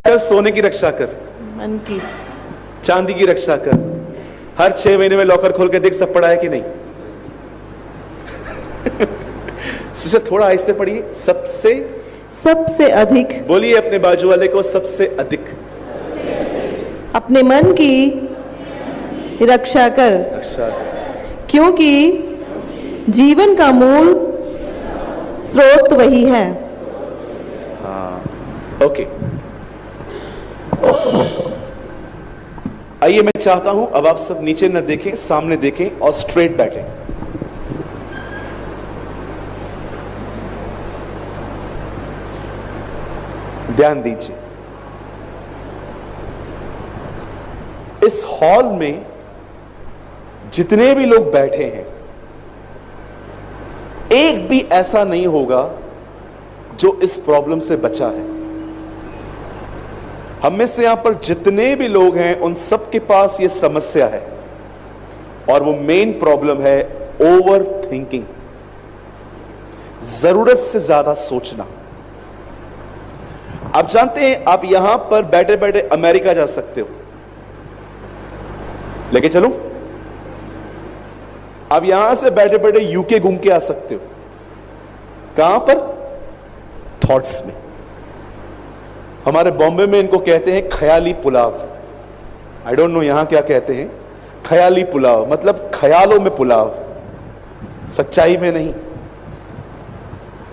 कर, सोने की रक्षा कर, मन की, चांदी की रक्षा कर। हर 6 महीने में लॉकर खोल के देख सब पड़ा है कि नहीं। सिस्टर थोड़ा आहिस्ते पढ़िए। सबसे अधिक, बोलिए अपने बाजू वाले को, सबसे अधिक अपने मन की रक्षा कर, रक्षा। क्योंकि जीवन का मूल स्रोत वही है। हाँ, ओके। आइए, मैं चाहता हूं अब आप सब नीचे न देखें, सामने देखें और स्ट्रेट बैठें। ध्यान दीजिए। इस हॉल में जितने भी लोग बैठे हैं, एक भी ऐसा नहीं होगा जो इस प्रॉब्लम से बचा है। हम में से यहां पर जितने भी लोग हैं, उन सब के पास यह समस्या है, और वो मेन प्रॉब्लम है ओवर थिंकिंग, जरूरत से ज्यादा सोचना। आप जानते हैं, आप यहां पर बैठे बैठे अमेरिका जा सकते हो, लेके चलूं? आप यहां से बैठे बैठे यूके घूम के आ सकते हो। कहां पर? थॉट्स में। हमारे बॉम्बे में इनको कहते हैं ख्याली पुलाव। आई डोंट नो यहां क्या कहते हैं। ख्याली पुलाव मतलब ख्यालों में पुलाव, सच्चाई में नहीं।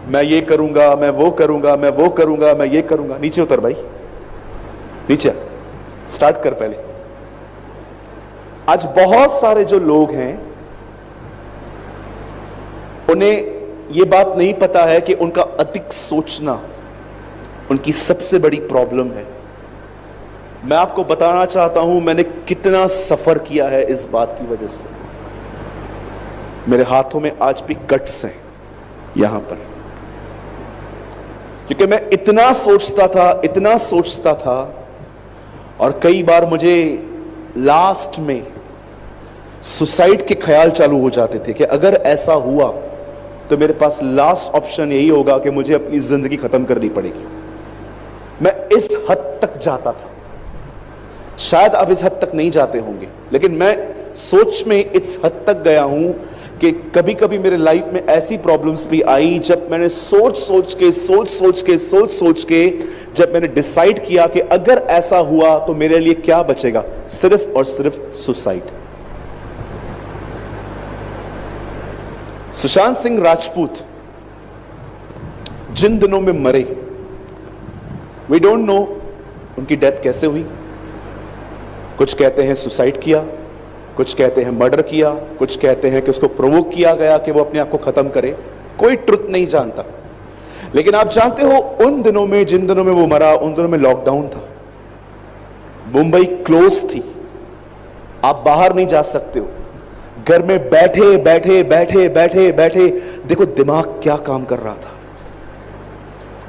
मैं ये करूंगा, मैं वो करूंगा, मैं वो करूंगा, मैं ये करूंगा। नीचे उतर भाई, नीचे स्टार्ट कर पहले। आज बहुत सारे जो लोग हैं, उन्हें यह बात नहीं पता है कि उनका अधिक सोचना उनकी सबसे बड़ी प्रॉब्लम है। मैं आपको बताना चाहता हूं, मैंने कितना सफर किया है इस बात की वजह से। मेरे हाथों में आज भी कट्स हैं यहां पर, क्योंकि मैं इतना सोचता था, और कई बार मुझे लास्ट में सुसाइड के ख्याल चालू हो जाते थे कि अगर ऐसा हुआ तो मेरे पास लास्ट ऑप्शन यही होगा कि मुझे अपनी जिंदगी खत्म करनी पड़ेगी। मैं इस हद तक जाता था। शायद आप इस हद तक नहीं जाते होंगे, लेकिन मैं सोच में इस हद तक गया हूं कि कभी कभी मेरे लाइफ में ऐसी प्रॉब्लम्स भी आई जब मैंने सोच सोच के जब मैंने डिसाइड किया कि अगर ऐसा हुआ तो मेरे लिए क्या बचेगा, सिर्फ और सिर्फ सुसाइड। सुशांत सिंह राजपूत जिन दिनों में मरे, वी डोंट नो उनकी डेथ कैसे हुई। कुछ कहते हैं सुसाइड किया, कुछ कहते हैं मर्डर किया, कुछ कहते हैं कि उसको प्रोवोक किया गया कि वो अपने आप को खत्म करे। कोई ट्रुथ नहीं जानता। लेकिन आप जानते हो, उन दिनों में, जिन दिनों में वो मरा, उन दिनों में लॉकडाउन था, मुंबई क्लोज थी, आप बाहर नहीं जा सकते हो। घर में बैठे बैठे देखो दिमाग क्या काम कर रहा था।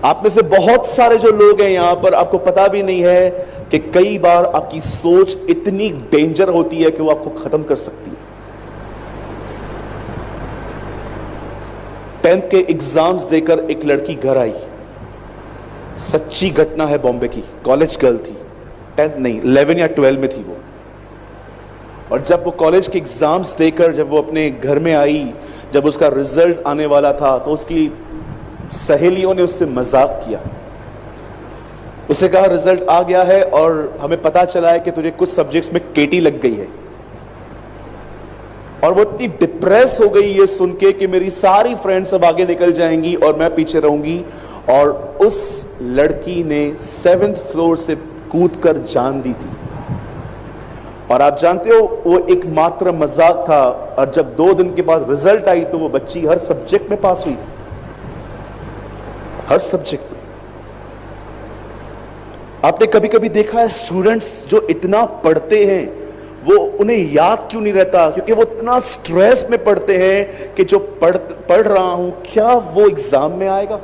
आप में से बहुत सारे जो लोग हैं यहां पर, आपको पता भी नहीं है कि कई बार आपकी सोच इतनी डेंजर होती है कि वो आपको खत्म कर सकती है। 10th के एग्जाम्स देकर एक लड़की घर आई, सच्ची घटना है बॉम्बे की, कॉलेज गर्ल थी, 10th नहीं 11 या 12 में थी वो। और जब वो कॉलेज के एग्जाम्स देकर जब वो अपने घर में आई, जब उसका रिजल्ट आने वाला था, तो उसकी सहेलियों ने उससे मजाक किया। उसने कहा रिजल्ट आ गया है और हमें पता चला है कि तुझे कुछ सब्जेक्ट्स में केटी लग गई है। और वो इतनी डिप्रेस हो गई ये सुन के कि मेरी सारी फ्रेंड्स अब आगे निकल जाएंगी और मैं पीछे रहूंगी। और उस लड़की ने 7th फ्लोर से कूदकर जान दी थी। और आप जानते हो, वो एक मात्र मजाक था। और जब 2 दिन के बाद रिजल्ट आई तो वो बच्ची हर सब्जेक्ट में पास हुई थी, हर सब्जेक्ट में। आपने कभी कभी देखा है स्टूडेंट्स जो इतना पढ़ते हैं, वो उन्हें याद क्यों नहीं रहता? क्योंकि वो इतना स्ट्रेस में पढ़ते हैं कि जो पढ़ रहा हूं क्या वो एग्जाम में आएगा।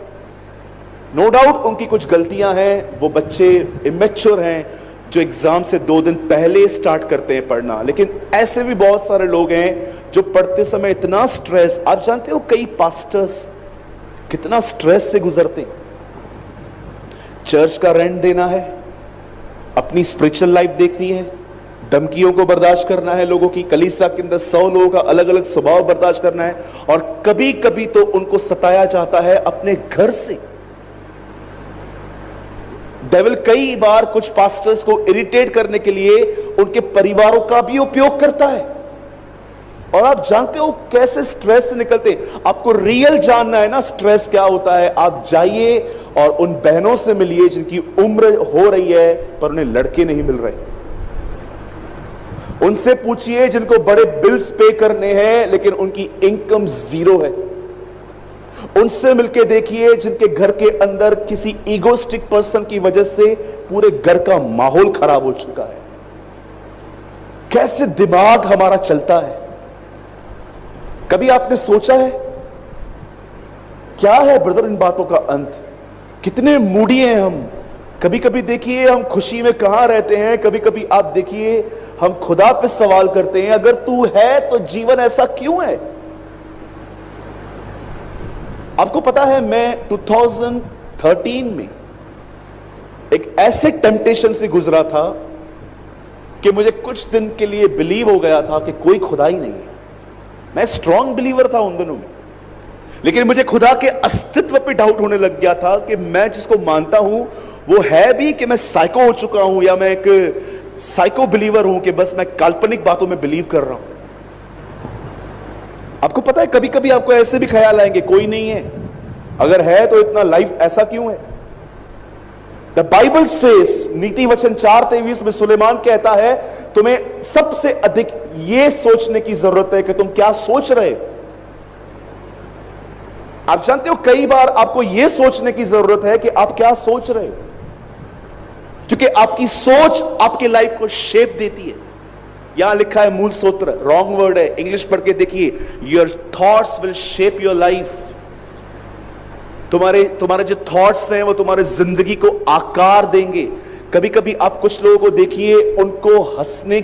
नो डाउट उनकी कुछ गलतियां हैं, वो बच्चे इमेच्योर हैं जो एग्जाम से 2 दिन पहले स्टार्ट करते हैं पढ़ना। लेकिन ऐसे भी बहुत सारे लोग हैं जो पढ़ते समय इतना स्ट्रेस, आप जानते हो कई पास्टर्स कितना स्ट्रेस से गुजरते हैं। चर्च का रेंट देना है, अपनी स्पिरिचुअल लाइफ देखनी है, धमकियों को बर्दाश्त करना है, लोगों की कलीसिया के अंदर 100 लोगों का अलग अलग स्वभाव बर्दाश्त करना है, और कभी कभी तो उनको सताया जाता है अपने घर से। डेविल कई बार कुछ पास्टर्स को इरिटेट करने के लिए उनके परिवारों का भी उपयोग करता है। और आप जानते हो कैसे स्ट्रेस से निकलते। आपको रियल जानना है ना स्ट्रेस क्या होता है, आप जाइए और उन बहनों से मिलिए जिनकी उम्र हो रही है पर उन्हें लड़के नहीं मिल रहे। उनसे पूछिए जिनको बड़े बिल्स पे करने हैं लेकिन उनकी इनकम जीरो है। उनसे मिलके देखिए जिनके घर के अंदर किसी ईगोस्टिक पर्सन की वजह से पूरे घर का माहौल खराब हो चुका है। कैसे दिमाग हमारा चलता है। कभी आपने सोचा है क्या है ब्रदर इन बातों का अंत? कितने मूडी हैं हम। कभी कभी देखिए हम खुशी में कहां रहते हैं, कभी कभी आप देखिए हम खुदा पे सवाल करते हैं अगर तू है तो जीवन ऐसा क्यों है। आपको पता है मैं 2013 में एक ऐसे टेम्पटेशन से गुजरा था कि मुझे कुछ दिन के लिए बिलीव हो गया था कि कोई खुदा ही नहीं है। मैं स्ट्रॉन्ग बिलीवर था उन दिनों में, लेकिन मुझे खुदा के अस्तित्व पे डाउट होने लग गया था कि मैं जिसको मानता हूं वो है भी कि मैं साइको हो चुका हूं या मैं एक साइको बिलीवर हूं कि बस मैं काल्पनिक बातों में बिलीव कर रहा हूं। आपको पता है कभी कभी आपको ऐसे भी ख्याल आएंगे कोई नहीं है, अगर है तो इतना लाइफ ऐसा क्यों है। द बाइबल सेज, नीति वचन 4:23 में सुलेमान कहता है तुम्हें सबसे अधिक यह सोचने की जरूरत है कि तुम क्या सोच रहे हो। आप जानते हो कई बार आपको यह सोचने की जरूरत है कि आप क्या सोच रहे हो, क्योंकि आपकी सोच आपकी लाइफ को शेप देती है। यहां लिखा है मूल सूत्र, रॉन्ग वर्ड है, इंग्लिश पढ़ के देखिए, your thoughts will shape your life. तुम्हारे जो थॉट्स हैं वो तुम्हारे जिंदगी को आकार देंगे। कभी कभी आप कुछ लोगों को देखिए उनको हंसाने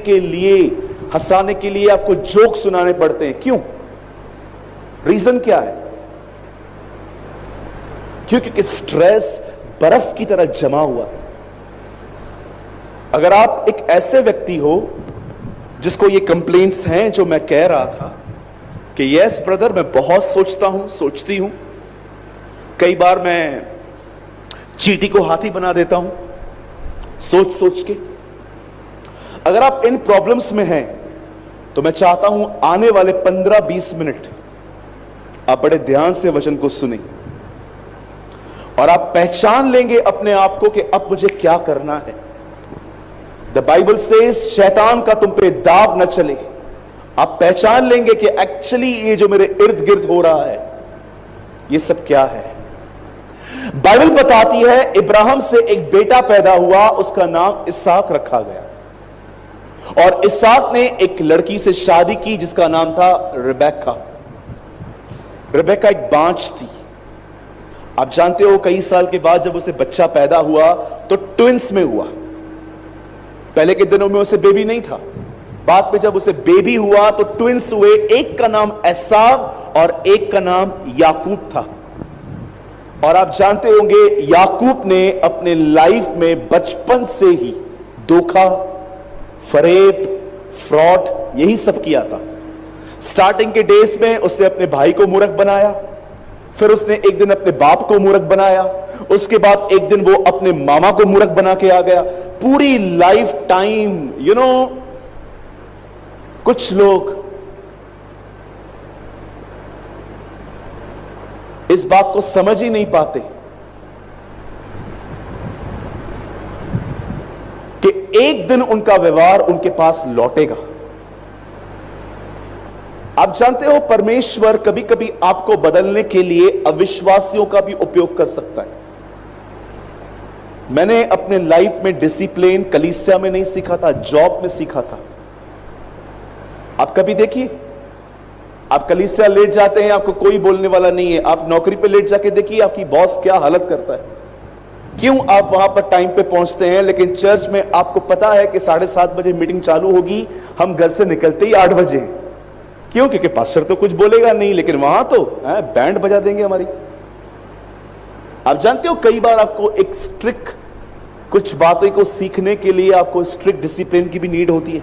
के लिए आपको जोक सुनाने पड़ते हैं। क्यों? रीजन क्या है? क्योंकि स्ट्रेस बर्फ की तरह जमा हुआ है। अगर आप एक ऐसे व्यक्ति हो जिसको ये कंप्लेंट्स हैं जो मैं कह रहा था कि यस ब्रदर मैं बहुत सोचता हूं, सोचती हूं, कई बार मैं चींटी को हाथी बना देता हूं सोच सोच के। अगर आप इन प्रॉब्लम्स में हैं तो मैं चाहता हूं आने वाले 15-20 मिनट आप बड़े ध्यान से वचन को सुनें और आप पहचान लेंगे अपने आप को कि अब मुझे क्या करना है। द बाइबल सेज शैतान का तुम पे दाव न चले। आप पहचान लेंगे कि एक्चुअली ये जो मेरे इर्द गिर्द हो रहा है ये सब क्या है। बाइबल बताती है इब्राहिम से एक बेटा पैदा हुआ, उसका नाम इसहाक रखा गया और इसहाक ने एक लड़की से शादी की जिसका नाम था रिबेका। रिबेका एक बांझ थी। आप जानते हो कई साल के बाद जब उसे बच्चा पैदा हुआ तो ट्विंस में हुआ। पहले के दिनों में उसे बेबी नहीं था, बाद में जब उसे बेबी हुआ तो ट्विंस हुए। एक का नाम एसाव और एक का नाम याकूब था। और आप जानते होंगे याकूब ने अपने लाइफ में बचपन से ही धोखा, फरेब, फ्रॉड यही सब किया था। स्टार्टिंग के डेज में उसने अपने भाई को मूर्ख बनाया, फिर उसने एक दिन अपने बाप को मूर्ख बनाया, उसके बाद एक दिन वो अपने मामा को मूर्ख बना के आ गया। पूरी लाइफ टाइम कुछ लोग इस बात को समझ ही नहीं पाते कि एक दिन उनका व्यवहार उनके पास लौटेगा। आप जानते हो परमेश्वर कभी कभी आपको बदलने के लिए अविश्वासियों का भी उपयोग कर सकता है। मैंने अपने लाइफ में डिसिप्लिन कलीसिया में नहीं सीखा था, जॉब में सीखा था। आप कभी देखिए, आप कलीसिया लेट जाते हैं, आपको कोई बोलने वाला नहीं है। आप नौकरी पे लेट जाके देखिए आपकी बॉस क्या हालत करता है। क्यों? आप वहां पर टाइम पे पहुंचते हैं, लेकिन चर्च में आपको पता है कि 7:30 बजे मीटिंग चालू होगी, हम घर से निकलते ही 8 बजे। क्यों? क्योंकि पास्टर तो कुछ बोलेगा नहीं, लेकिन वहां तो बैंड बजा देंगे हमारी। आप जानते हो कई बार आपको एक स्ट्रिक्ट कुछ बातों को सीखने के लिए आपको स्ट्रिक्ट डिसिप्लिन की भी नीड होती है।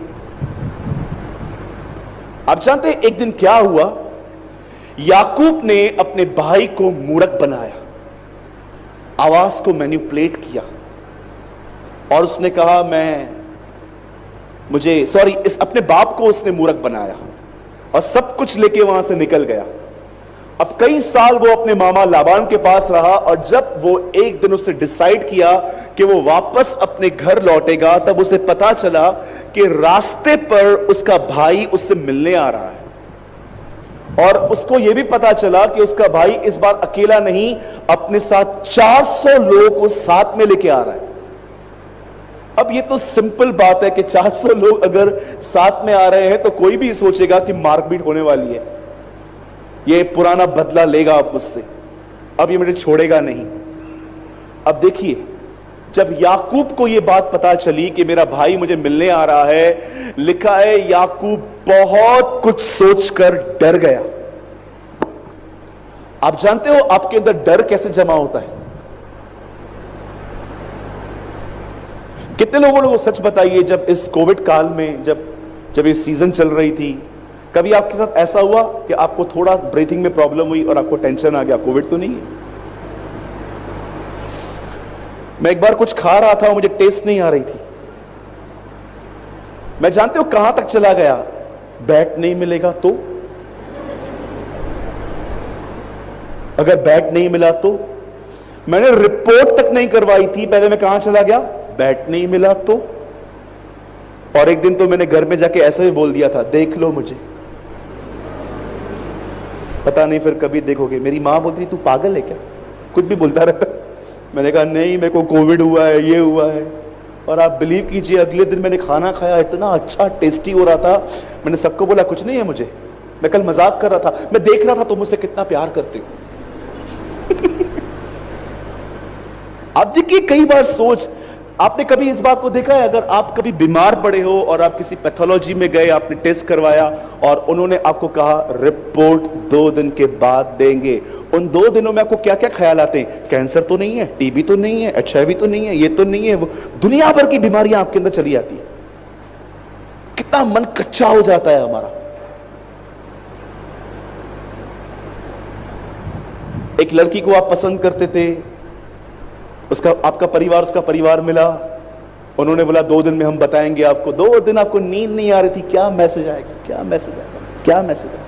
आप जानते हैं एक दिन क्या हुआ, याकूब ने अपने भाई को मूर्ख बनाया, आवाज को मैनिपुलेट किया और उसने कहा अपने बाप को उसने मूर्ख बनाया और सब कुछ लेके वहां से निकल गया। अब कई साल वो अपने मामा लाबान के पास रहा और जब वो एक दिन उससे डिसाइड किया कि वो वापस अपने घर लौटेगा, तब उसे पता चला कि रास्ते पर उसका भाई उससे मिलने आ रहा है और उसको यह भी पता चला कि उसका भाई इस बार अकेला नहीं, अपने साथ 400 लोगों को साथ में लेके आ रहा है। अब ये तो सिंपल बात है कि 400 लोग अगर साथ में आ रहे हैं तो कोई भी सोचेगा कि मारपीट होने वाली है, ये पुराना बदला लेगा अब मुझसे, अब ये मुझे छोड़ेगा नहीं। अब देखिए, जब याकूब को यह बात पता चली कि मेरा भाई मुझे मिलने आ रहा है, लिखा है याकूब बहुत कुछ सोचकर डर गया। आप जानते हो आपके अंदर डर कैसे जमा होता है? कितने लोगों को सच बताइए, जब इस कोविड काल में जब ये सीजन चल रही थी, कभी आपके साथ ऐसा हुआ कि आपको थोड़ा ब्रीथिंग में प्रॉब्लम हुई और आपको टेंशन आ गया कोविड तो नहीं है? मैं एक बार कुछ खा रहा था और मुझे टेस्ट नहीं आ रही थी, मैं जानते हो कहां तक चला गया, बैट नहीं मिलेगा तो, अगर बैट नहीं मिला तो, मैंने रिपोर्ट तक नहीं करवाई थी, पहले मैं कहां चला गया, बैट नहीं मिला तो। और एक दिन तो मैंने घर में जाके ऐसा भी बोल दिया था, देख लो मुझे, पता नहीं फिर कभी देखोगे। मेरी मां बोलती तू पागल है क्या, कुछ भी बोलता रहता। मैंने कहा नहीं, मेरे को कोविड हुआ है, ये हुआ है। और आप बिलीव कीजिए, अगले दिन मैंने खाना खाया, इतना अच्छा टेस्टी हो रहा था, मैंने सबको बोला कुछ नहीं है मुझे, मैं कल मजाक कर रहा था, मैं देख रहा था तुम मुझसे कितना प्यार करते हो। आप देखिए, कई बार सोच, आपने कभी इस बात को देखा है, अगर आप कभी बीमार पड़े हो और आप किसी पैथोलॉजी में गए, आपने टेस्ट करवाया और उन्होंने आपको कहा रिपोर्ट 2 दिन के बाद देंगे, उन 2 दिनों में आपको क्या क्या ख्याल आते हैं? कैंसर तो नहीं है, टीबी तो नहीं है, HIV तो नहीं है, ये तो नहीं है, वो दुनिया भर की बीमारियां आपके अंदर चली आती है। कितना मन कच्चा हो जाता है हमारा। एक लड़की को आप पसंद करते थे, आपका परिवार, उसका परिवार मिला, उन्होंने बोला 2 दिन में हम बताएंगे आपको। 2 दिन आपको नींद नहीं आ रही थी, क्या मैसेज आएगा, क्या मैसेज आएगा, क्या मैसेज आएगा।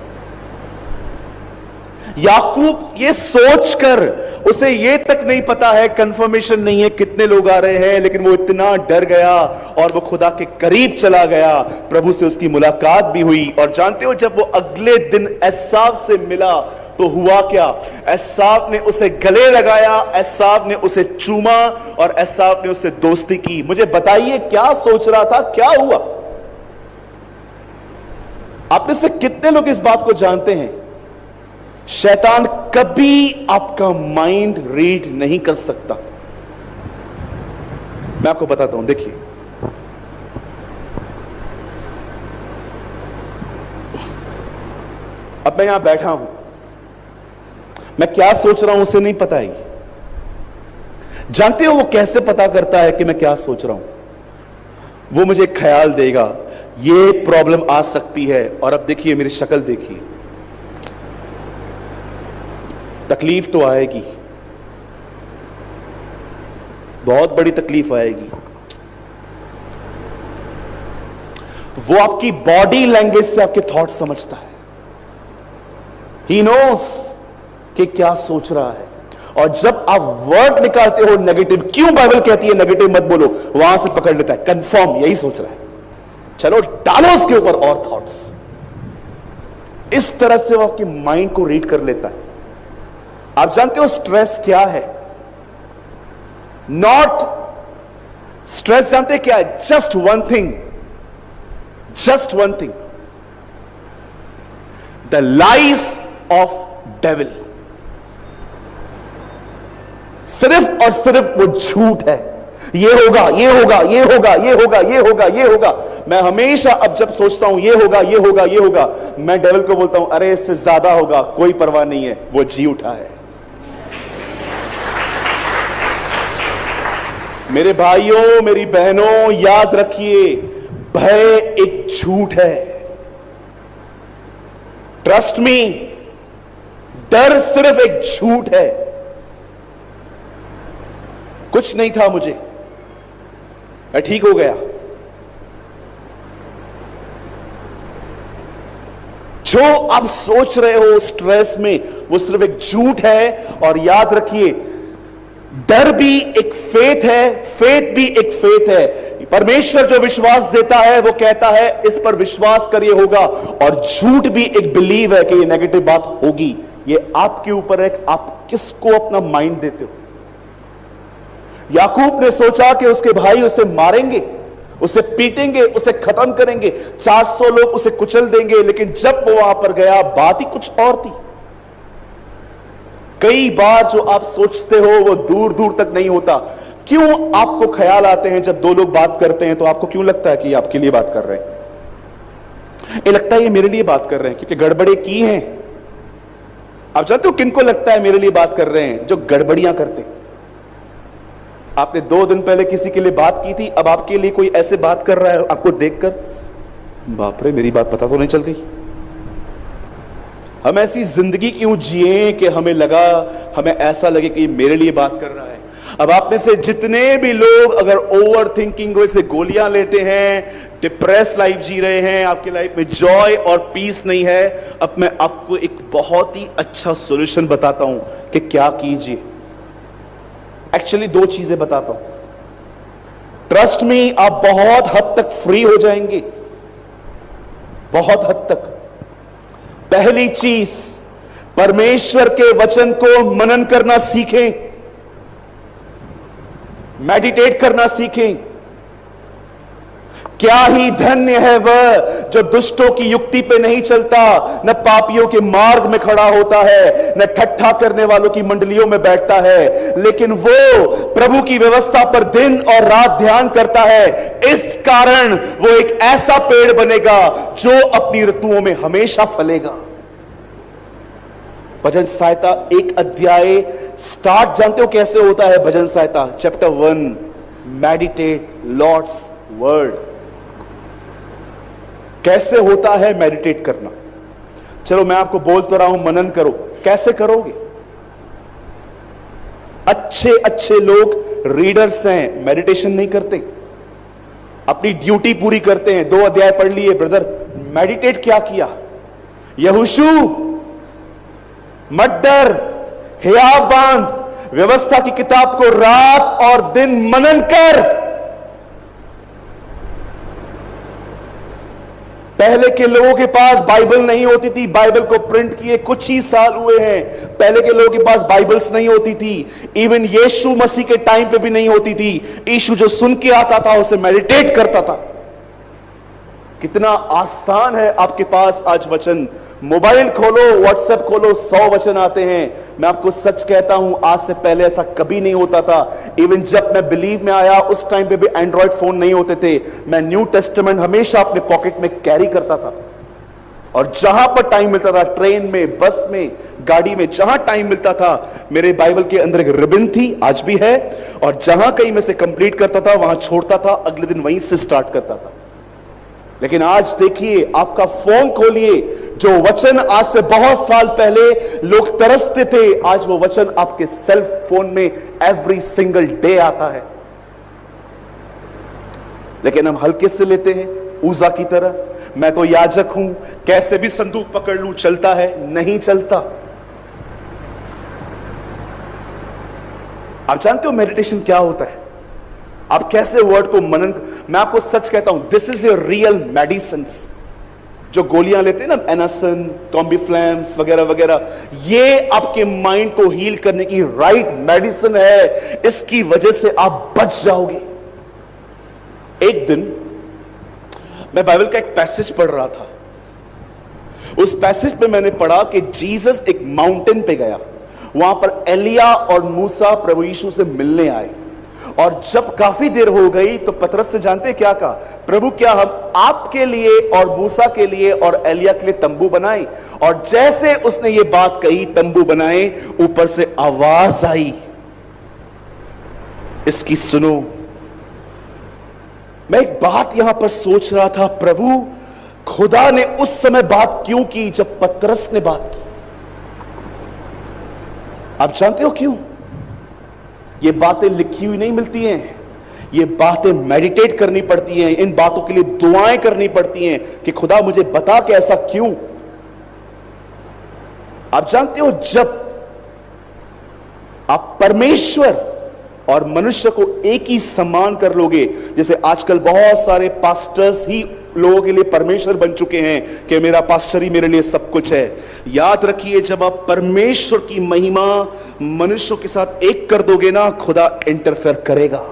याकूब ये सोचकर, उसे ये तक नहीं पता है, कंफर्मेशन नहीं है कितने लोग आ रहे हैं, लेकिन वो इतना डर गया और वो खुदा के करीब चला गया। प्रभु से उसकी मुलाकात भी हुई और जानते हो, जब वो अगले दिन एसाव से मिला तो हुआ क्या? एसाव ने उसे गले लगाया, एसाव ने उसे चूमा और एसाव ने उससे दोस्ती की। मुझे बताइए क्या सोच रहा था, क्या हुआ? आप में से कितने लोग इस बात को जानते हैं? शैतान कभी आपका माइंड रीड नहीं कर सकता। मैं आपको बताता हूं, देखिए, अब मैं यहां बैठा हूं, मैं क्या सोच रहा हूं उसे नहीं पता ही। जानते हो वो कैसे पता करता है कि मैं क्या सोच रहा हूं? वो मुझे ख्याल देगा, ये प्रॉब्लम आ सकती है, और अब देखिए मेरी शक्ल देखिए, तकलीफ तो आएगी, बहुत बड़ी तकलीफ आएगी। वो आपकी बॉडी लैंग्वेज से आपके थॉट समझता है। ही नोस कि क्या सोच रहा है। और जब आप वर्ड निकालते हो नेगेटिव, क्यों बाइबल कहती है नेगेटिव मत बोलो, वहां से पकड़ लेता है, कंफर्म यही सोच रहा है, चलो डालो उसके ऊपर और थॉट्स। इस तरह से वो आपके माइंड को रीड कर लेता है। आप जानते हो स्ट्रेस क्या है? नॉट स्ट्रेस, जानते हैं क्या है? Just one thing, just one thing, the lies of devil. सिर्फ और सिर्फ वो झूठ है। ये होगा, ये होगा, ये होगा, ये होगा, ये होगा, ये होगा। मैं हमेशा अब जब सोचता हूं ये होगा, ये होगा, ये होगा, मैं डेविल को बोलता हूं अरे इससे ज्यादा होगा, कोई परवाह नहीं है, वो जी उठा है। मेरे भाइयों, मेरी बहनों, याद रखिए, भय एक झूठ है। ट्रस्ट मी, डर सिर्फ एक झूठ है। कुछ नहीं था मुझे, मैं ठीक हो गया। जो आप सोच रहे हो स्ट्रेस में, वो सिर्फ एक झूठ है। और याद रखिए, डर भी एक फेथ है, फेथ भी एक फेथ है। परमेश्वर जो विश्वास देता है वो कहता है इस पर विश्वास करिए होगा, और झूठ भी एक बिलीव है कि ये नेगेटिव बात होगी। ये आपके ऊपर है कि आप किसको अपना माइंड देते हो। याकूब ने सोचा कि उसके भाई उसे मारेंगे, उसे पीटेंगे, उसे खत्म करेंगे, 400 लोग उसे कुचल देंगे, लेकिन जब वो वहां पर गया बात ही कुछ और थी। कई बार जो आप सोचते हो वो दूर दूर तक नहीं होता। क्यों आपको ख्याल आते हैं जब दो लोग बात करते हैं तो आपको क्यों लगता है कि ये आपके लिए बात कर रहे हैं? ये लगता है ये मेरे लिए बात कर रहे हैं क्योंकि गड़बड़े की हैं। आप जानते हो किनको लगता है मेरे लिए बात कर रहे हैं? जो गड़बड़ियां करते। आपने 2 दिन पहले किसी के लिए बात की थी, अब आपके लिए कोई ऐसे बात कर रहा है, आपको देखकर बाप रे मेरी बात पता तो नहीं चल गई। हम ऐसी जिंदगी क्यों जिए कि हमें ऐसा लगे कि मेरे लिए बात कर रहा है। अब आप में से जितने भी लोग अगर ओवर थिंकिंग से गोलियां लेते हैं, डिप्रेस लाइफ जी रहे हैं, आपकी लाइफ में जॉय और पीस नहीं है, अब मैं आपको एक बहुत ही अच्छा सॉल्यूशन बताता हूं कि क्या कीजिए। एक्चुअली 2 चीजें बताता हूं। ट्रस्ट मी, आप बहुत हद तक फ्री हो जाएंगे, बहुत हद तक। पहली चीज, परमेश्वर के वचन को मनन करना सीखें, मेडिटेट करना सीखें। क्या ही धन्य है वह जो दुष्टों की युक्ति पे नहीं चलता, न पापियों के मार्ग में खड़ा होता है, न ठट्ठा करने वालों की मंडलियों में बैठता है, लेकिन वो प्रभु की व्यवस्था पर दिन और रात ध्यान करता है। इस कारण वो एक ऐसा पेड़ बनेगा जो अपनी ऋतुओं में हमेशा फलेगा। भजन संहिता 1 अध्याय स्टार्ट जानते हो कैसे होता है? भजन संहिता चैप्टर 1, मेडिटेट लॉर्ड्स वर्ड। कैसे होता है मेडिटेट करना? चलो मैं आपको बोल तो रहा हूं, मनन करो। कैसे करोगे? अच्छे अच्छे लोग रीडर्स हैं, मेडिटेशन नहीं करते, अपनी ड्यूटी पूरी करते हैं। 2 अध्याय पढ़ लिए ब्रदर, मेडिटेट क्या किया? यहोशू मत डर, हियाव बांध, व्यवस्था की किताब को रात और दिन मनन कर। पहले के लोगों के पास बाइबल नहीं होती थी, बाइबल को प्रिंट किए कुछ ही साल हुए हैं। पहले के लोगों के पास बाइबल्स नहीं होती थी, इवन यीशु मसीह के टाइम पे भी नहीं होती थी। यीशु जो सुन के आता था उसे मेडिटेट करता था। कितना आसान है आपके पास आज वचन। मोबाइल खोलो, व्हाट्सएप खोलो, 100 वचन आते हैं। मैं आपको सच कहता हूं, आज से पहले ऐसा कभी नहीं होता था। इवन जब मैं बिलीव में आया उस टाइम पे भी एंड्रॉयड फोन नहीं होते थे। मैं न्यू टेस्टामेंट हमेशा अपने पॉकेट में कैरी करता था, और जहां पर टाइम मिलता था, ट्रेन में, बस में, गाड़ी में, जहां टाइम मिलता था, मेरे बाइबल के अंदर एक रिबन थी, आज भी है, और जहां कहीं मैं से कंप्लीट करता था वहां छोड़ता था, अगले दिन वहीं से स्टार्ट करता था। लेकिन आज देखिए, आपका फोन खोलिए, जो वचन आज से बहुत साल पहले लोग तरसते थे, आज वो वचन आपके सेल्फ फोन में एवरी सिंगल डे आता है। लेकिन हम हल्के से लेते हैं, ऊजा की तरह। मैं तो याजक हूं, कैसे भी संदूक पकड़ लूं, चलता है, नहीं चलता। आप जानते हो मेडिटेशन क्या होता है? आप कैसे वर्ड को मनन। मैं आपको सच कहता हूं, this is your real medicine. जो गोलियां लेते हैं ना, एनासन, कॉम्बिफ्लैम्स वगैरह वगैरह, ये आपके माइंड को हील करने की राइट मेडिसिन है। इसकी वजह से आप बच जाओगे। एक दिन मैं बाइबल का एक पैसेज पढ़ रहा था। उस पैसेज पे मैंने पढ़ा कि जीसस एक माउंटेन पे गया, वहां पर एलिया और मूसा प्रभु यीशु से मिलने आए, और जब काफी देर हो गई तो पतरस से जानते क्या कहा? प्रभु, क्या हम आपके लिए और मूसा के लिए और एलिया के लिए तंबू बनाएं? और जैसे उसने ये बात कही, तंबू बनाए, ऊपर से आवाज आई, इसकी सुनो, मैं एक बात यहां पर सोच रहा था, प्रभु खुदा ने उस समय बात क्यों की जब पतरस ने बात की? आप जानते हो क्यों? ये बातें लिखी हुई नहीं मिलती हैं, ये बातें मेडिटेट करनी पड़ती हैं, इन बातों के लिए दुआएं करनी पड़ती हैं कि खुदा मुझे बता कि ऐसा क्यों। आप जानते हो, जब आप परमेश्वर और मनुष्य को एक ही सम्मान कर लोगे, जैसे आजकल बहुत सारे पास्टर्स ही लोगों के लिए परमेश्वर बन चुके हैं कि मेरा पास्टर ही मेरे लिए सब कुछ है। याद रखिए, जब आप परमेश्वर की महिमा मनुष्यों के साथ एक कर दोगे ना, खुदा इंटरफेयर करेगा।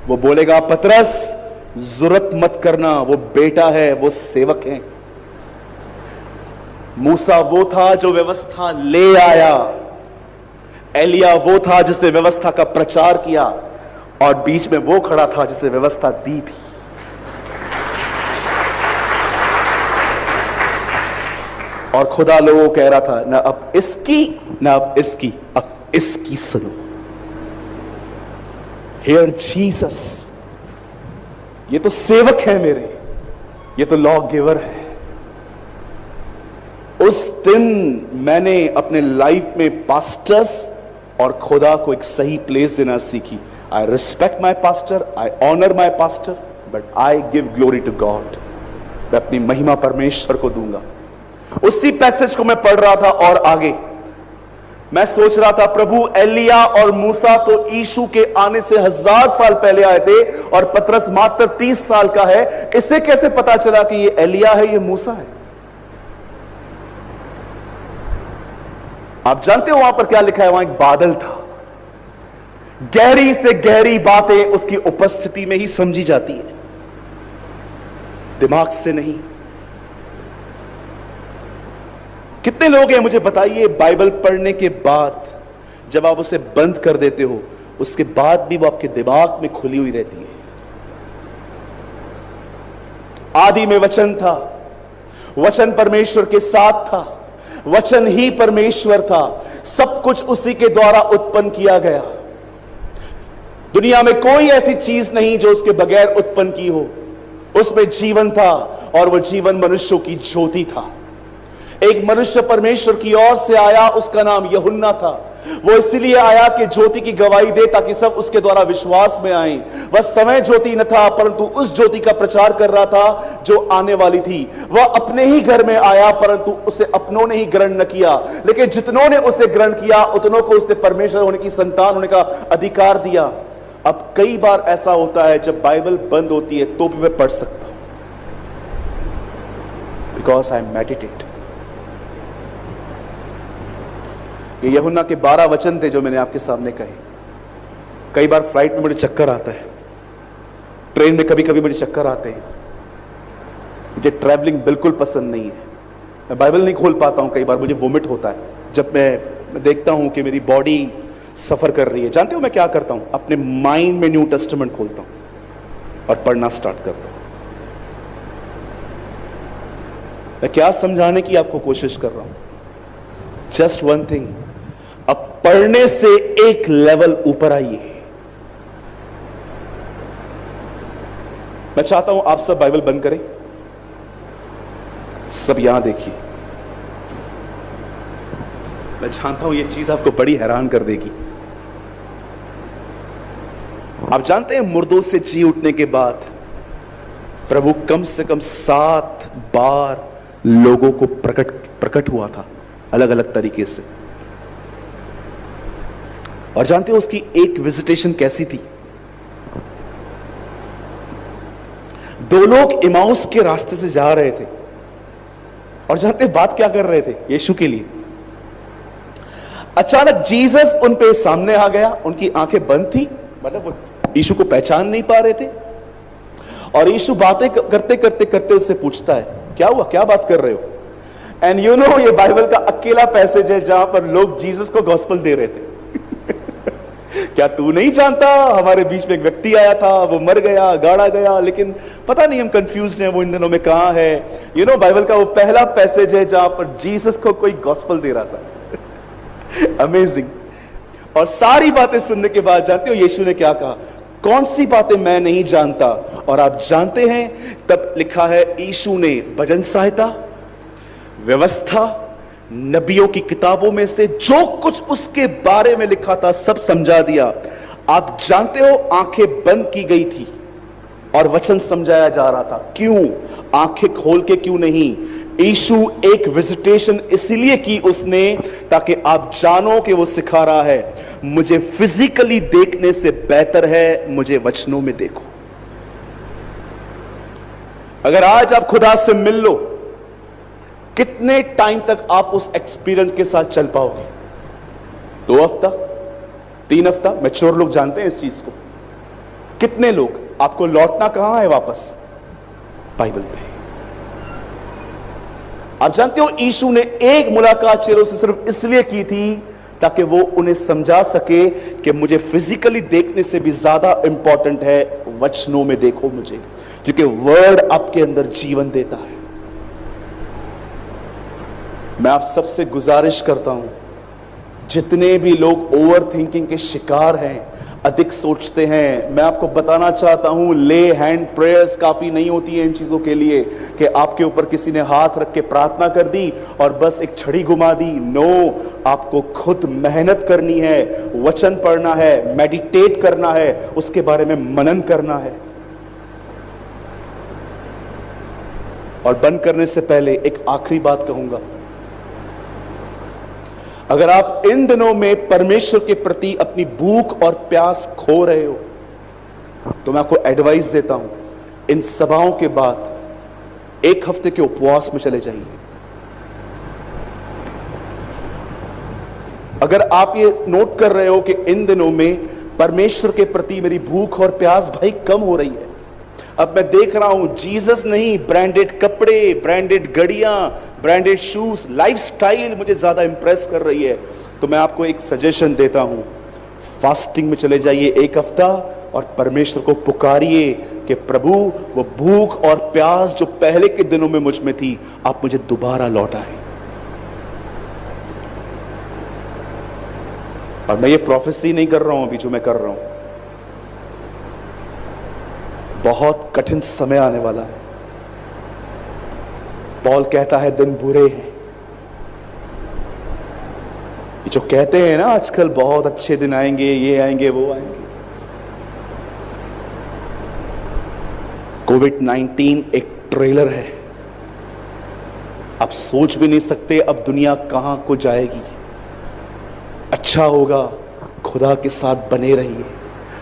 वो बोलेगा, पतरस जरूरत मत करना, वो बेटा है, वो सेवक है। मूसा वो था जो व्यवस्था ले आया, एलिया वो था जिसने व्यवस्था का प्रचार किया, और बीच में वो खड़ा था जिसने व्यवस्था दी थी। और खुदा लोगों को कह रहा था, ना अब इसकी ना अब इसकी, अब इसकी सुनो। हियर जीसस, ये तो सेवक है मेरे, ये तो लॉ गिवर है। उस दिन मैंने अपने लाइफ में पास्टर्स और खुदा को एक सही प्लेस देना सीखी। I respect my pastor, I honour my pastor, but I give glory to God. मैं अपनी महिमा परमेश्वर को दूंगा। उसी पैसेज को मैं पढ़ रहा था और आगे मैं सोच रहा था, प्रभु एलिया और मूसा तो यीशु के आने से 1000 साल पहले आए थे और पतरस मात्र 30 साल का है। इससे कैसे पता चला कि ये एलिया है, ये मूसा है? आप जानते हो वहां पर क्या लिखा है? वहां एक बादल था। गहरी से गहरी बातें उसकी उपस्थिति में ही समझी जाती है, दिमाग से नहीं। कितने लोग हैं मुझे बताइए, बाइबल पढ़ने के बाद जब आप उसे बंद कर देते हो, उसके बाद भी वो आपके दिमाग में खुली हुई रहती है। आदि में वचन था, वचन परमेश्वर के साथ था, वचन ही परमेश्वर था, सब कुछ उसी के द्वारा उत्पन्न किया गया। दुनिया में कोई ऐसी चीज नहीं जो उसके बगैर उत्पन्न की हो। उसमें जीवन था और वह जीवन मनुष्यों की ज्योति था। एक मनुष्य परमेश्वर की ओर से आया, उसका नाम यूहन्ना था। वो इसलिए आया कि ज्योति की गवाही दे ताकि सब उसके द्वारा विश्वास में आए। वह समय ज्योति न था, परंतु उस ज्योति का प्रचार कर रहा था जो आने वाली थी। वह अपने ही घर में आया, परंतु उसे अपनों ने ही ग्रहण न किया, लेकिन जितनों ने उसे ग्रहण किया उतनों को उससे परमेश्वर होने की संतान होने का अधिकार दिया। अब कई बार ऐसा होता है जब बाइबल बंद होती है तो भी मैं पढ़ सकता हूं, बिकॉज आई मेडिटेट। ये यूहन्ना के 12 वचन थे जो मैंने आपके सामने कहे। कई बार फ्लाइट में मुझे चक्कर आता है, ट्रेन में कभी कभी मुझे चक्कर आते हैं। मुझे ट्रैवलिंग बिल्कुल पसंद नहीं है। मैं बाइबल नहीं खोल पाता हूं, कई बार मुझे वोमिट होता है जब मैं देखता हूं कि मेरी बॉडी सफर कर रही है। जानते हो मैं क्या करता हूं? अपने माइंड में न्यू टेस्टामेंट खोलता हूं और पढ़ना स्टार्ट करता हूं। मैं क्या समझाने की आपको कोशिश कर रहा हूं? जस्ट वन थिंग, अब पढ़ने से एक लेवल ऊपर आइए। मैं चाहता हूं आप सब बाइबल बंद करें, सब यहां देखिए। मैं जानता हूं यह चीज आपको बड़ी हैरान कर देगी। आप जानते हैं मुर्दों से जी उठने के बाद प्रभु कम से कम 7 बार लोगों को प्रकट हुआ था अलग अलग तरीके से। और जानते हो उसकी एक विजिटेशन कैसी थी? 2 लोग इमाउस के रास्ते से जा रहे थे और जानते बात क्या कर रहे थे यीशु के लिए? अचानक जीसस उन पे सामने आ गया। उनकी आंखें बंद थी, मतलब वो यीशु को पहचान नहीं पा रहे थे। और यीशु बातें करते करते करते उससे पूछता है, क्या हुआ, क्या बात कर रहे हो? एंड यू नो ये बाइबल का अकेला पैसेज है जहां पर लोग जीसस को गॉस्पेल दे रहे थे। क्या तू नहीं जानता, हमारे बीच में एक व्यक्ति आया था, वो मर गया, गाड़ा गया, लेकिन पता नहीं हम कंफ्यूज्ड हैं वो इन दिनों में कहां है। यू नो बाइबल का वो पहला पैसेज है जहां पर जीसस को कोई गॉस्पेल दे रहा था। अमेजिंग। और सारी बातें सुनने के बाद जानते हो यीशु ने क्या कहा? कौन सी बातें मैं नहीं जानता। और आप जानते हैं, तब लिखा है यीशु ने भजन संहिता, व्यवस्था, नबियों की किताबों में से जो कुछ उसके बारे में लिखा था सब समझा दिया। आप जानते हो, आंखें बंद की गई थी और वचन समझाया जा रहा था। क्यों? आंखें खोल के क्यों नहीं? यीशु एक विजिटेशन इसलिए की उसने ताकि आप जानो कि वो सिखा रहा है, मुझे फिजिकली देखने से बेहतर है मुझे वचनों में देखो। अगर आज आप खुदा से मिल लो, कितने टाइम तक आप उस एक्सपीरियंस के साथ चल पाओगे? 2 हफ्ता, 3 हफ्ता? मैच्योर लोग जानते हैं इस चीज को। कितने लोग? आपको लौटना कहां है वापस? बाइबल में। आप जानते हो, यीशु ने एक मुलाकात चेलों से सिर्फ इसलिए की थी ताकि वो उन्हें समझा सके कि मुझे फिजिकली देखने से भी ज्यादा इंपॉर्टेंट है वचनों में देखो मुझे, क्योंकि वर्ड आपके अंदर जीवन देता है। मैं आप सबसे गुजारिश करता हूं, जितने भी लोग ओवर थिंकिंग के शिकार हैं, अधिक सोचते हैं, मैं आपको बताना चाहता हूं, ले हैंड प्रेयर्स काफी नहीं होती है इन चीजों के लिए कि आपके ऊपर किसी ने हाथ रख के प्रार्थना कर दी और बस एक छड़ी घुमा दी। नो, आपको खुद मेहनत करनी है, वचन पढ़ना है, मेडिटेट करना है, उसके बारे में मनन करना है। और बंद करने से पहले एक आखिरी बात कहूंगा, अगर आप इन दिनों में परमेश्वर के प्रति अपनी भूख और प्यास खो रहे हो, तो मैं आपको एडवाइस देता हूं, इन सभाओं के बाद 1 हफ्ते के उपवास में चले जाइए। अगर आप ये नोट कर रहे हो कि इन दिनों में परमेश्वर के प्रति मेरी भूख और प्यास भाई कम हो रही है, अब मैं देख रहा हूं जीसस नहीं, ब्रांडेड कपड़े, ब्रांडेड गड़ियां, ब्रांडेड शूज, लाइफस्टाइल मुझे ज्यादा इंप्रेस कर रही है, तो मैं आपको एक सजेशन देता हूं, फास्टिंग में चले जाइए 1 हफ्ता और परमेश्वर को पुकारिए कि प्रभु वो भूख और प्यास जो पहले के दिनों में मुझ में थी, आप मुझे दोबारा लौटाएं। और मैं ये प्रोफेसी नहीं कर रहा हूं अभी जो मैं कर रहा हूं, बहुत कठिन समय आने वाला है। पौल कहता है दिन बुरे हैं। ये जो कहते हैं ना आजकल बहुत अच्छे दिन आएंगे, ये आएंगे, वो आएंगे, कोविड-19 एक ट्रेलर है। आप सोच भी नहीं सकते अब दुनिया कहां को जाएगी। अच्छा होगा खुदा के साथ बने रहिए,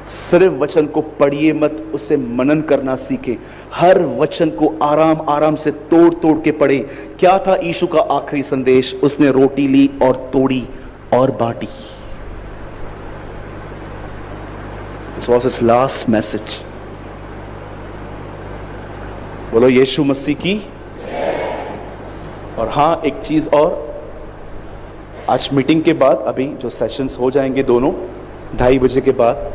सिर्फ वचन को पढ़िए मत, उसे मनन करना सीखें। हर वचन को आराम आराम से तोड़ तोड़ के पढ़े। क्या था यीशु का आखिरी संदेश? उसने रोटी ली और तोड़ी और बांटी। This was his last message. बोलो यीशु मसीह की। और हां, एक चीज और, आज मीटिंग के बाद अभी जो सेशंस हो जाएंगे दोनों 2:30 बजे के बाद,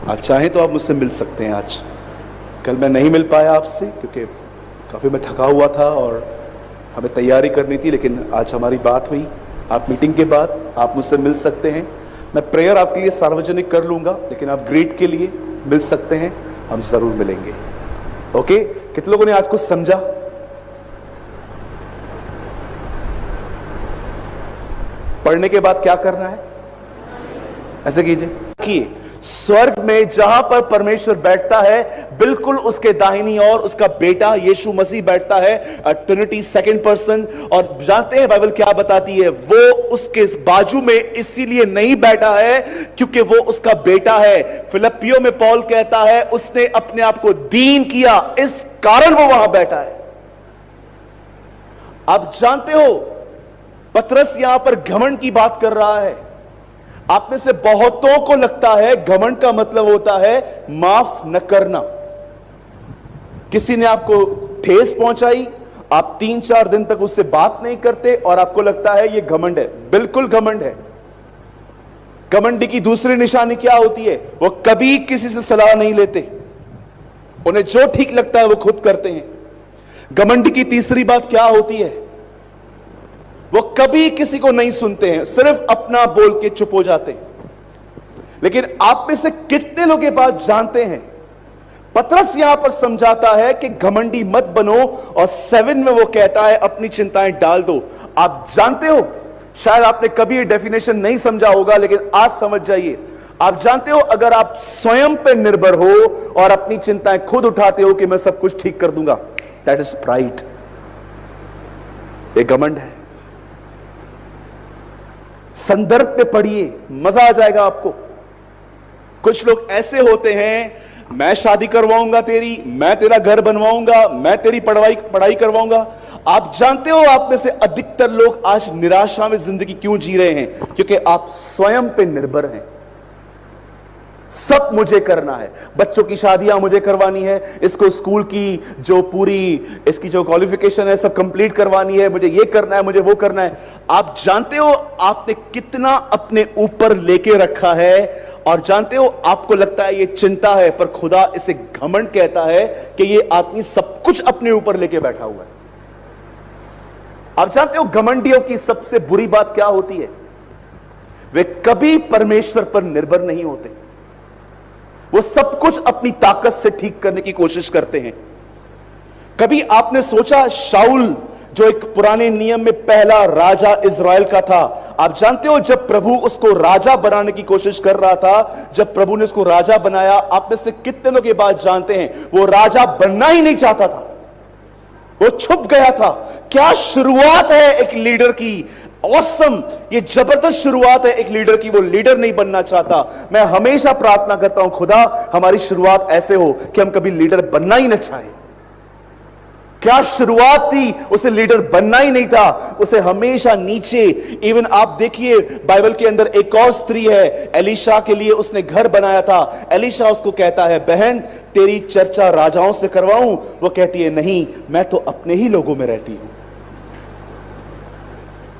आप चाहें तो आप मुझसे मिल सकते हैं। आज कल मैं नहीं मिल पाया आपसे क्योंकि काफ़ी मैं थका हुआ था और हमें तैयारी करनी थी, लेकिन आज हमारी बात हुई। आप मीटिंग के बाद आप मुझसे मिल सकते हैं। मैं प्रेयर आपके लिए सार्वजनिक कर लूँगा, लेकिन आप ग्रीट के लिए मिल सकते हैं, हम ज़रूर मिलेंगे। ओके? कितने लोगों ने आज कुछ समझा? पढ़ने के बाद क्या करना है? ऐसे कीजिए कि स्वर्ग में जहां पर परमेश्वर बैठता है, बिल्कुल उसके दाहिनी ओर उसका बेटा यीशु मसीह बैठता है, ट्रिनिटी सेकंड पर्सन। और जानते हैं बाइबल क्या बताती है? वो उसके बाजू में इसीलिए नहीं बैठा है क्योंकि वो उसका बेटा है। फिलिप्पियों में पौल कहता है उसने अपने आप को दीन किया, इस कारण वो वहां बैठा है। आप जानते हो पतरस यहां पर घमंड की बात कर रहा है। आप में से बहुतों को लगता है घमंड का मतलब होता है माफ न करना। किसी ने आपको ठेस पहुंचाई, आप 3-4 दिन तक उससे बात नहीं करते और आपको लगता है यह घमंड है। बिल्कुल घमंड है। घमंडी की दूसरी निशानी क्या होती है? वो कभी किसी से सलाह नहीं लेते, उन्हें जो ठीक लगता है वो खुद करते हैं। घमंडी की तीसरी बात क्या होती है? वो कभी किसी को नहीं सुनते हैं, सिर्फ अपना बोल के चुप हो जाते हैं। लेकिन आप में से कितने लोग ये बात जानते हैं? पतरस यहां पर समझाता है कि घमंडी मत बनो, और 7 में वो कहता है अपनी चिंताएं डाल दो। आप जानते हो, शायद आपने कभी ये डेफिनेशन नहीं समझा होगा, लेकिन आज समझ जाइए। आप जानते हो, अगर आप स्वयं पे निर्भर हो और अपनी चिंताएं खुद उठाते हो कि मैं सब कुछ ठीक कर दूंगा, दैट इज प्राइड, ये घमंड है। संदर्भ पे पढ़िए, मजा आ जाएगा आपको। कुछ लोग ऐसे होते हैं, मैं शादी करवाऊंगा तेरी, मैं तेरा घर बनवाऊंगा, मैं तेरी पढ़ाई करवाऊंगा। आप जानते हो, आप में से अधिकतर लोग आज निराशा में जिंदगी क्यों जी रहे हैं? क्योंकि आप स्वयं पे निर्भर हैं। सब मुझे करना है, बच्चों की शादियां मुझे करवानी है, इसको स्कूल की जो पूरी इसकी जो क्वालिफिकेशन है सब कंप्लीट करवानी है, मुझे ये करना है, मुझे वो करना है। आप जानते हो आपने कितना अपने ऊपर लेके रखा है, और जानते हो आपको लगता है ये चिंता है, पर खुदा इसे घमंड कहता है कि ये आदमी सब कुछ अपने ऊपर लेके बैठा हुआ है। आप जानते हो घमंडियों की सबसे बुरी बात क्या होती है? वे कभी परमेश्वर पर निर्भर नहीं होते। वो सब कुछ अपनी ताकत से ठीक करने की कोशिश करते हैं। कभी आपने सोचा, शाऊल जो एक पुराने नियम में पहला राजा इजराइल का था, आप जानते हो जब प्रभु उसको राजा बनाने की कोशिश कर रहा था, जब प्रभु ने उसको राजा बनाया, आप में से कितने लोग ये बात जानते हैं वो राजा बनना ही नहीं चाहता था, वो छुप गया था। क्या शुरुआत है एक लीडर की! ऑसम, ये जबरदस्त शुरुआत है एक लीडर की। वो लीडर नहीं बनना चाहता। मैं हमेशा प्रार्थना करता हूं, खुदा हमारी शुरुआत ऐसे हो कि हम कभी लीडर बनना ही न चाहें। क्या शुरुआत थी, उसे लीडर बनना ही नहीं था, उसे हमेशा नीचे। इवन आप देखिए बाइबल के अंदर एक और स्त्री है, एलिशा के लिए उसने घर बनाया था। एलिशा उसको कहता है, बहन तेरी चर्चा राजाओं से करवाऊं? वो कहती है, नहीं, मैं तो अपने ही लोगों में रहती हूं।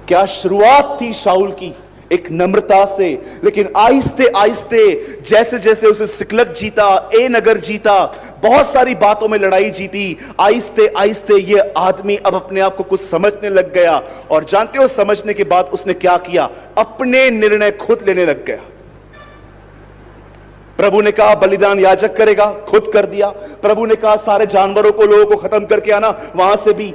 क्या शुरुआत थी शाऊल की, एक नम्रता से। लेकिन आहिस्ते आहिस्ते जैसे जैसे उसे सिकलग जीता, ए नगर जीता, बहुत सारी बातों में लड़ाई जीती, आहिस्ते आहिस्ते ये आदमी अब अपने आप को कुछ समझने लग गया। और जानते हो समझने के बाद उसने क्या किया? अपने निर्णय खुद लेने लग गया। प्रभु ने कहा बलिदान याजक करेगा, खुद कर दिया। प्रभु ने कहा सारे जानवरों को, लोगों को खत्म करके आना, वहां से भी।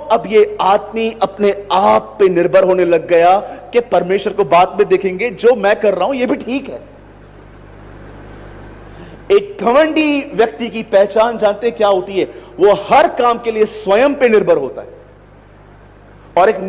अब ये आदमी अपने आप पे निर्भर होने लग गया कि परमेश्वर को बाद में देखेंगे, जो मैं कर रहा हूं ये भी ठीक है। एक घमंडी व्यक्ति की पहचान जानते क्या होती है? वो हर काम के लिए स्वयं पे निर्भर होता है। और एक